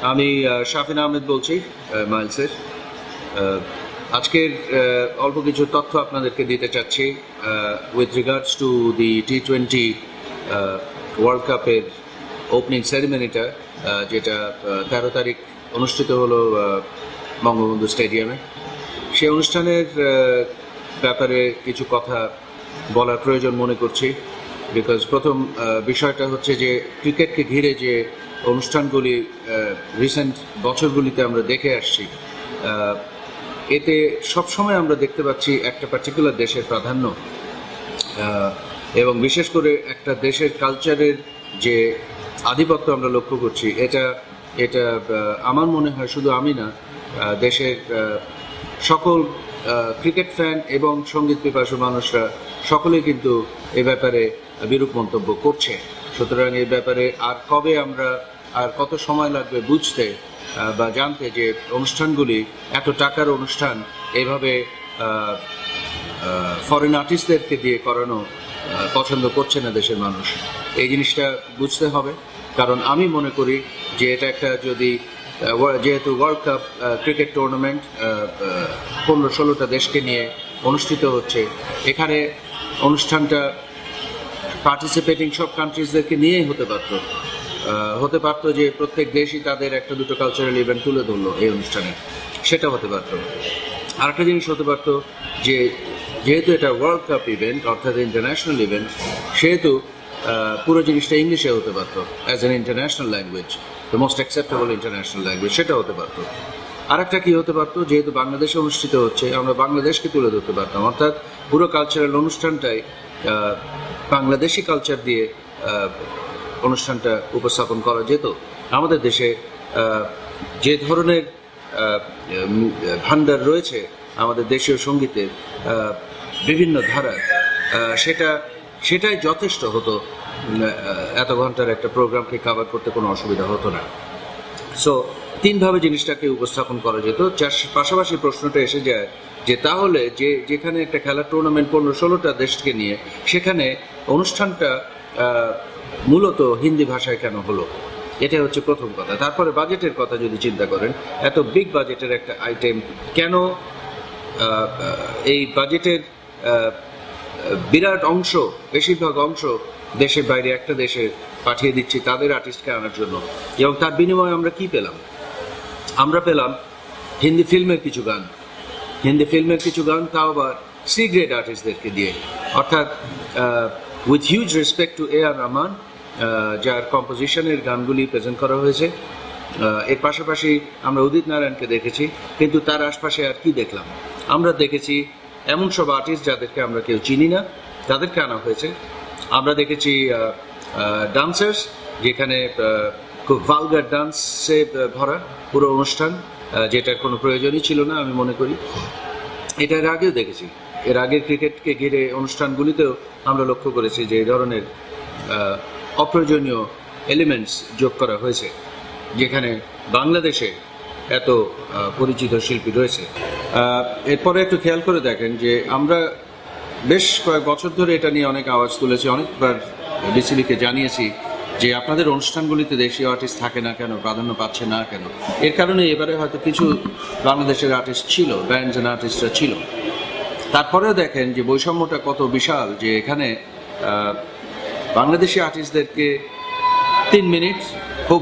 আমি শাফিন আহমেদ বলছি মাইলসের। আজকের অল্প কিছু তথ্য আপনাদেরকে দিতে চাচ্ছি উইথ রিগার্ডস টু দি টি-20 ওয়ার্ল্ড কাপের ওপেনিং সেরিমনিটা, যেটা 13 তারিখ অনুষ্ঠিত হলো বঙ্গবন্ধু স্টেডিয়ামে। সেই অনুষ্ঠানের ব্যাপারে কিছু কথা বলার প্রয়োজন মনে করছি, বিকজ প্রথম বিষয়টা হচ্ছে যে ক্রিকেটকে ঘিরে যে অনুষ্ঠানগুলি রিসেন্ট বছরগুলিতে আমরা দেখে আসছি, এতে সবসময় আমরা দেখতে পাচ্ছি একটা পার্টিকুলার দেশের প্রাধান্য, এবং বিশেষ করে একটা দেশের কালচারের যে আধিপত্য আমরা লক্ষ্য করছি। এটা আমার মনে হয় শুধু আমি না, দেশের সকল ক্রিকেট ফ্যান এবং সঙ্গীত পিপাসু মানুষরা সকলেই কিন্তু এ ব্যাপারে বিরূপ মন্তব্য করছে। সুতরাং এই ব্যাপারে আর কত সময় লাগবে বুঝতে বা জানতে যে অনুষ্ঠানগুলি এত টাকার অনুষ্ঠান এইভাবে ফরেন আর্টিস্টদেরকে দিয়ে করানো পছন্দ করছে না দেশের মানুষ। এই জিনিসটা বুঝতে হবে, কারণ আমি মনে করি যে এটা একটা যেহেতু ওয়ার্ল্ড কাপ ক্রিকেট টুর্নামেন্ট 15-16টা দেশকে নিয়ে অনুষ্ঠিত হচ্ছে, এখানে অনুষ্ঠানটা পার্টিসিপেটিং সব কান্ট্রিজদেরকে নিয়েই হতে পারতো যে প্রত্যেক দেশই তাদের একটা দুটো কালচারাল ইভেন্ট তুলে ধরলো এই অনুষ্ঠানে, সেটা হতে পারতো। আরেকটা জিনিস হতে পারতো যে যেহেতু এটা ওয়ার্ল্ড কাপ ইভেন্ট অর্থাৎ ইন্টারন্যাশনাল ইভেন্ট, সেহেতু পুরো জিনিসটা ইংলিশে হতে পারতো as an international language, the most acceptable international language, সেটা হতে পারতো। আরেকটা কি হতে পারতো, যেহেতু বাংলাদেশে অনুষ্ঠিত হচ্ছে, আমরা বাংলাদেশকে তুলে ধরতে পারতাম, অর্থাৎ পুরো কালচারাল অনুষ্ঠানটাই বাংলাদেশি কালচার দিয়ে অনুষ্ঠানটা উপস্থাপন করা যেত। আমাদের দেশে যে ধরনের ভান্ডার রয়েছে আমাদের দেশীয় সঙ্গীতের বিভিন্ন ধারা, সেটাই যথেষ্ট হতো, এত ঘন্টার একটা প্রোগ্রামকে কভার করতে কোনো অসুবিধা হতো না। সো তিনভাবে জিনিসটাকে উপস্থাপন করা যেত। যার পাশাপাশি প্রশ্নটা এসে যায় যে তাহলে যেখানে একটা খেলার টুর্নামেন্ট 15-16টা দেশকে নিয়ে, সেখানে অনুষ্ঠানটা মূলত হিন্দি ভাষায় কেন হলো? এটা হচ্ছে প্রথম কথা। তারপরে বাজেটের কথা যদি চিন্তা করেন, এত বিগ বাজেটের একটা আইটেম কেন এই বাজেটের বিরাট অংশ, বেশিরভাগ অংশ দেশের বাইরে একটা দেশে পাঠিয়ে দিচ্ছি তাদের আর্টিস্টকে আনার জন্য, এবং তার বিনিময়ে আমরা কি পেলাম? আমরা পেলাম হিন্দি ফিল্মের কিছু গান, তাও আবার সি গ্রেড আর্টিস্টদেরকে দিয়ে, অর্থাৎ উইথ হিউজ রেসপেক্ট টু এ আর রহমান, যার কম্পোজিশনের গানগুলি প্রেজেন্ট করা হয়েছে। এর পাশাপাশি আমরা উদিত নারায়ণকে দেখেছি, কিন্তু তার আশপাশে আর কি দেখলাম? আমরা দেখেছি এমন সব আর্টিস্ট যাদেরকে আমরা কেউ চিনি না, তাদেরকে আনা হয়েছে। আমরা দেখেছি ডান্সার্স, যেখানে খুব ভালগার ডান্সে ভরা পুরো অনুষ্ঠান, যেটার কোনো প্রয়োজনই ছিল না আমি মনে করি। এটা এর আগেও দেখেছি, এর আগের ক্রিকেটকে ঘিরে অনুষ্ঠানগুলিতেও আমরা লক্ষ্য করেছি যে এই ধরনের অপ্রয়োজনীয় এলিমেন্টস যোগ করা হয়েছে, যেখানে বাংলাদেশে এত পরিচিত শিল্পী রয়েছে। এরপরে একটু খেয়াল করে দেখেন যে আমরা বেশ কয়েক বছর ধরে এটা নিয়ে অনেক আওয়াজ তুলেছি, অনেকবার বিসিবিকে জানিয়েছি যে আপনাদের অনুষ্ঠানগুলিতে দেশীয় আর্টিস্ট থাকে না কেন, প্রাধান্য পাচ্ছে না কেন? এর কারণে এবারে হয়তো কিছু বাংলাদেশের আর্টিস্ট ছিল, ব্যান্ডস অ্যান্ড আর্টিস্টরা ছিল। তারপরেও দেখেন যে বৈষম্যটা কত বিশাল, যে এখানে বাংলাদেশি আর্টিস্টদেরকে 3 মিনিট, খুব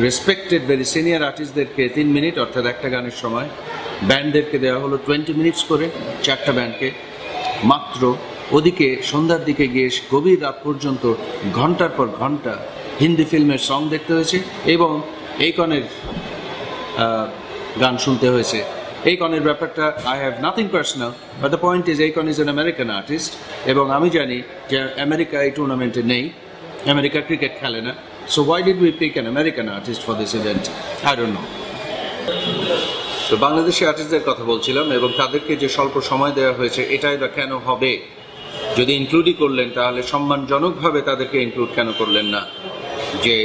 রেসপেক্টেড ভেরি সিনিয়র আর্টিস্টদেরকে 3 মিনিট অর্থাৎ একটা গানের সময়, ব্যান্ডদেরকে দেওয়া হলো 20 মিনিটস করে, 4টা ব্যান্ডকে মাত্র। ওদিকে সন্ধ্যার দিকে গিয়ে গভীর রাত পর্যন্ত ঘন্টার পর ঘন্টা হিন্দি ফিল্মের সং দেখতে হয়েছে, এবং এই কনের গান শুনতে হয়েছে। এই কনের ব্যাপারটা, I have nothing personal, but the point is এই কন ইজ অ্যান আমেরিকান আর্টিস্ট, এবং আমি জানি যে আমেরিকা এই টুর্নামেন্টে নেই, আমেরিকা ক্রিকেট খেলে না। So why did we pick an American artist for this event? I don't know. তো বাংলাদেশি আর্টিস্টদের কথা বলছিলাম, এবং তাদেরকে যে স্বল্প সময় দেওয়া হয়েছে, এটাই বা কেন হবে? যদি ইনক্লুডই করলেন, তাহলে সম্মানজনকভাবে তাদেরকে ইনক্লুড কেন করলেন না? যে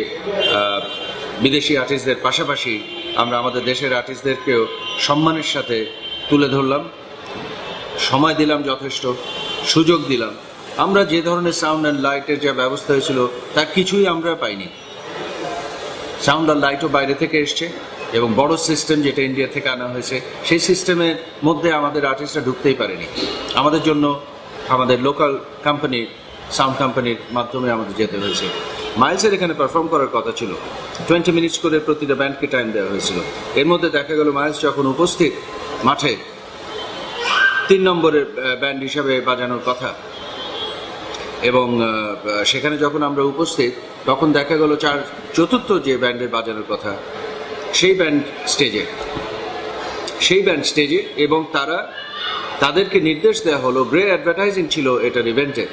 বিদেশি আর্টিস্টদের পাশাপাশি আমরা আমাদের দেশের আর্টিস্টদেরকেও সম্মানের সাথে তুলে ধরলাম, সময় দিলাম, যথেষ্ট সুযোগ দিলাম। আমরা যে ধরনের সাউন্ড অ্যান্ড লাইটের যা ব্যবস্থা হয়েছিল তার কিছুই আমরা পাইনি। সাউন্ড আর লাইটও বাইরে থেকে এসছে, এবং বড় সিস্টেম যেটা ইন্ডিয়া থেকে আনা হয়েছে, সেই সিস্টেমের মধ্যে আমাদের আর্টিস্টরা ঢুকতেই পারেনি। আমাদের জন্য আমাদের লোকাল কোম্পানির সাউন্ড কোম্পানির মাধ্যমে আমাদের যেতে হয়েছে। মাইলসের এখানে পারফর্ম করার কথা ছিল, 20 মিনিটস করে প্রতিটা ব্যান্ডকে টাইম দেওয়া হয়েছিল। এর মধ্যে দেখা গেল মাইলস যখন উপস্থিত মাঠে 3 নম্বরের ব্যান্ড হিসাবে বাজানোর কথা, এবং সেখানে যখন আমরা উপস্থিত তখন দেখা গেল চতুর্থ যে ব্যান্ডের বাজানোর কথা সেই ব্যান্ড স্টেজে, এবং তাদেরকে নির্দেশ দেওয়া হলো, গ্রে অ্যাডভার্টাইজিং ছিল এটার ইভেন্টে।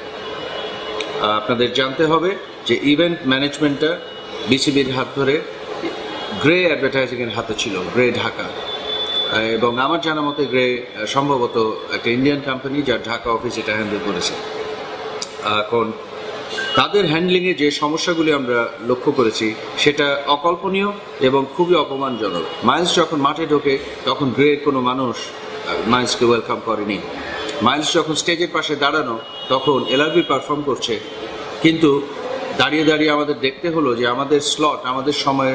আপনাদের জানতে হবে যে ইভেন্ট ম্যানেজমেন্টটা বিসিবির হাত ধরে গ্রে অ্যাডভার্টাইজিংয়ের হাতে ছিল, গ্রে ঢাকা। এবং আমার জানা মতে গ্রে সম্ভবত একটা ইন্ডিয়ান কোম্পানি, যার ঢাকা অফিস এটা হ্যান্ডেল করেছে। এখন তাদের হ্যান্ডলিংয়ে যে সমস্যাগুলি আমরা লক্ষ্য করেছি সেটা অকল্পনীয় এবং খুবই অপমানজনক। মাইলস যখন মাঠে ঢোকে তখন গ্রের কোনো মানুষ মাইলসকে ওয়েলকাম করেনি। মাইলস যখন স্টেজের পাশে দাঁড়ানো তখন এলআরবি পারফর্ম করছে, কিন্তু দাঁড়িয়ে দাঁড়িয়ে আমাদের দেখতে হলো যে আমাদের স্লট, আমাদের সময়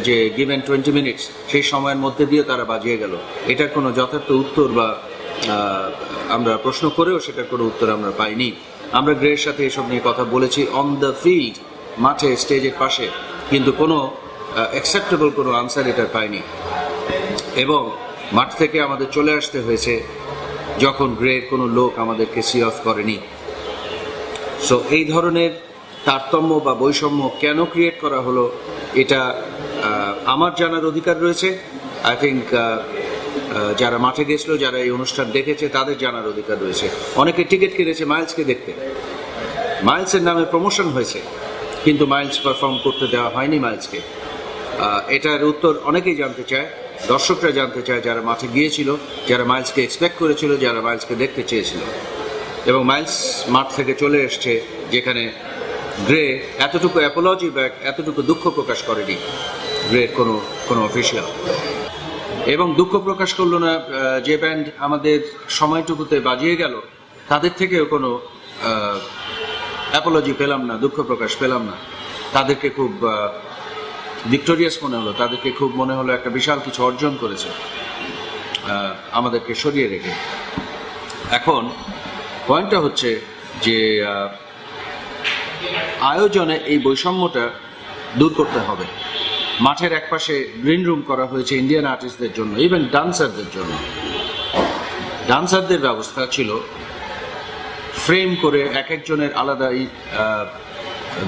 যে গিভেন 20 মিনিটস, সেই সময়ের মধ্যে দিয়ে তারা বাজিয়ে গেল। এটার কোনো যথার্থ উত্তর বা আমরা প্রশ্ন করেও সেটার কোনো উত্তর আমরা পাইনি। আমরা গ্রের সাথে এসব নিয়ে কথা বলেছি অন দ্য ফিল্ড, মাঠে স্টেজের পাশে, কিন্তু কোনো অ্যাকসেপ্টেবল কোনো আনসার এটার পাইনি। এবং মাঠ থেকে আমাদের চলে আসতে হয়েছে যখন গ্রের কোনো লোক আমাদেরকে সি অফ করেনি। সো এই ধরনের তারতম্য বা বৈষম্য কেন ক্রিয়েট করা হলো এটা আমার জানার অধিকার রয়েছে। আই থিঙ্ক যারা মাঠে গেছিল, যারা এই অনুষ্ঠান দেখেছে, তাদের জানার অধিকার রয়েছে। অনেকে টিকিট কিনেছে মাইলসকে দেখতে, মাইলসের নামে প্রমোশন হয়েছে, কিন্তু মাইলস পারফর্ম করতে দেওয়া হয়নি মাইলসকে। এটার উত্তর অনেকেই জানতে চায়, দর্শকরা জানতে চায়, যারা মাঠে গিয়েছিল, যারা মাইলসকে এক্সপেক্ট করেছিল, যারা মাইলসকে দেখতে চেয়েছিল। এবং মাইলস মাঠ থেকে চলে এসছে যেখানে গ্রে এতটুকু অ্যাপোলজি বা এতটুকু দুঃখ প্রকাশ করেনি গ্রের কোনো অফিসিয়াল। এবং দুঃখ প্রকাশ করলো না যে ব্যান্ড আমাদের সময়টুকুতে বাজিয়ে গেল, তাদের থেকেও কোনো অ্যাপোলজি পেলাম না, দুঃখ প্রকাশ পেলাম না। তাদেরকে খুব ভিক্টোরিয়াস মনে হলো, তাদেরকে খুব মনে হলো একটা বিশাল কিছু অর্জন করেছে আমাদেরকে সরিয়ে রেখে। এখন পয়েন্টটা হচ্ছে যে আয়োজনে এই বৈষম্যটা দূর করতে হবে। মাঠের একপাশে গ্রিন রুম করা হয়েছে ইন্ডিয়ান আর্টিস্টদের জন্য, ইভেন ডান্সারদের জন্য। ডান্সারদের ব্যবস্থা ছিল ফ্রেম করে এক একজনের আলাদা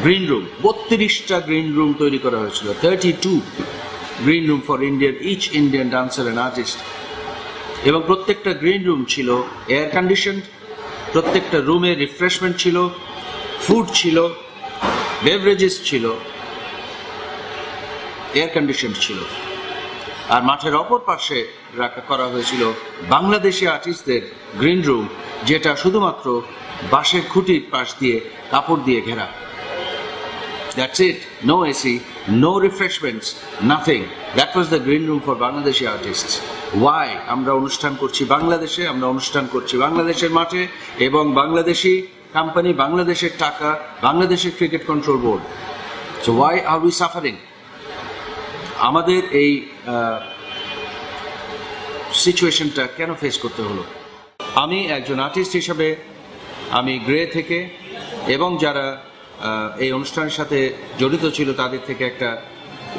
গ্রিন রুম, 32টা গ্রিন রুম তৈরি করা হয়েছিল, 32 green room for each Indian dancer and artist. এবং প্রত্যেকটা গ্রিন রুম ছিল এয়ার কন্ডিশন, প্রত্যেকটা রুমে রিফ্রেশমেন্ট ছিল, ফুড ছিল, বেভারেজেস ছিল, এয়ার কন্ডিশন ছিল। আর মাঠের অপর পাশে করা হয়েছিল বাংলাদেশি আর্টিস্টদের গ্রিন রুম, যেটা শুধুমাত্র বাঁশের খুঁটির পাশ দিয়ে কাপড় দিয়ে ঘেরা। That's it. No AC, no refreshments, nothing. That was the green room for Bangladeshi artists. Why? আমরা অনুষ্ঠান করছি বাংলাদেশে, আমরা অনুষ্ঠান করছি বাংলাদেশের মাঠে, এবং বাংলাদেশি কোম্পানি, বাংলাদেশের টাকা, বাংলাদেশের cricket control board. So why are we suffering? আমাদের এই সিচুয়েশনটা কেন ফেস করতে হলো? আমি একজন আর্টিস্ট হিসাবে আমি গ্রে থেকে এবং যারা এই অনুষ্ঠানের সাথে জড়িত ছিল তাদের থেকে একটা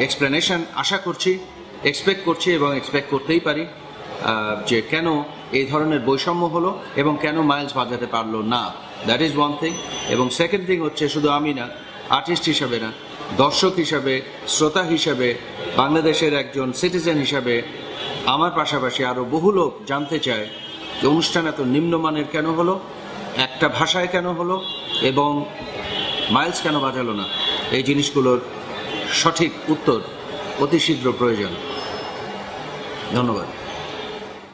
এক্সপ্লেনেশন আশা করছি, এক্সপেক্ট করছি এবং এক্সপেক্ট করতেই পারি যে কেন এই ধরনের বৈষম্য হলো এবং কেন মাইলস বাজাতে পারলো না। That is one thing. এবং সেকেন্ড থিং হচ্ছে, শুধু আমি না, আর্টিস্ট হিসাবে না, দর্শক হিসাবে, শ্রোতা হিসাবে, বাংলাদেশের একজন সিটিজেন হিসাবে আমার পাশাপাশি আরও বহু লোক জানতে চায় যে অনুষ্ঠান এত নিম্নমানের কেন হলো, একটা ভাষায় কেন হলো, এবং মাইলস কেন বাজালো না। এই জিনিসগুলোর সঠিক উত্তর অতি শীঘ্র প্রয়োজন। ধন্যবাদ।